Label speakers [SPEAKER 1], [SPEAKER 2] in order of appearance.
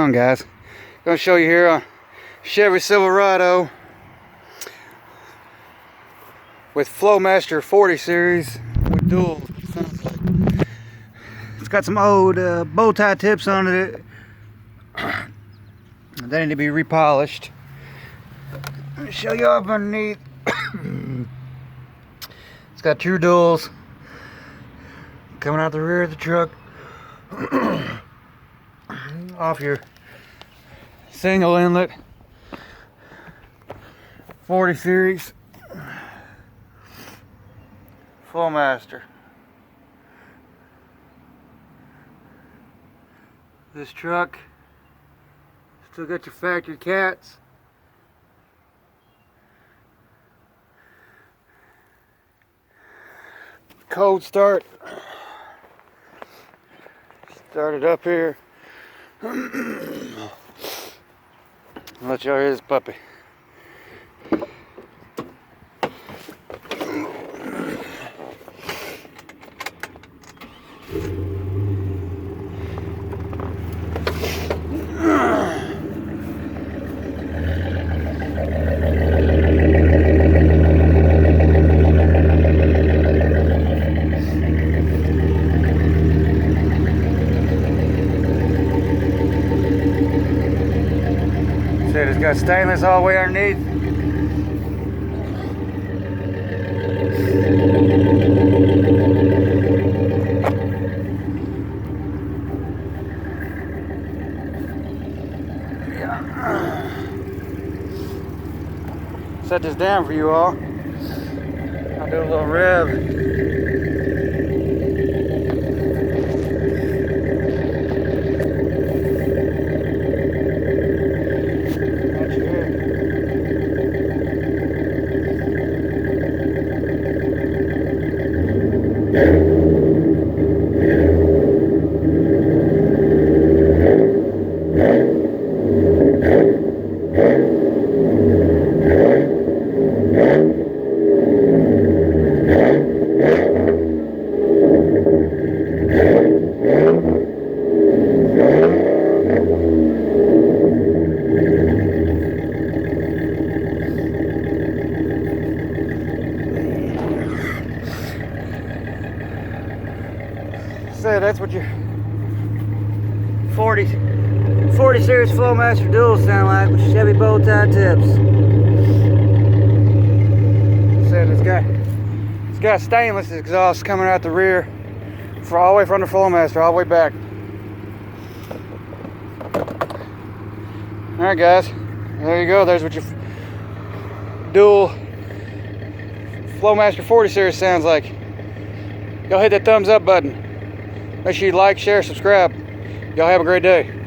[SPEAKER 1] on, guys? Gonna show you here a Chevy Silverado with Flowmaster 40 series with dual. It's got some old bow tie tips on it. They need to be repolished. Let me show you up underneath. It's got two duals coming out the rear of the truck. Off your single inlet 40 series Flowmaster. This truck still got your factory cats. Cold start. Start it up here. Let y'all hear this puppy. It's got stainless all the way underneath. Set this down for you all. I'll do a little rev. So that's what your 40 series Flowmaster dual sound like with Chevy bow tie tips. Said it's got stainless exhaust coming out the rear for all the way from the Flowmaster all the way back. Alright guys, there you go. There's what your dual Flowmaster 40 series sounds like. Y'all hit that thumbs up button. Make sure you like, share, subscribe. Y'all have a great day.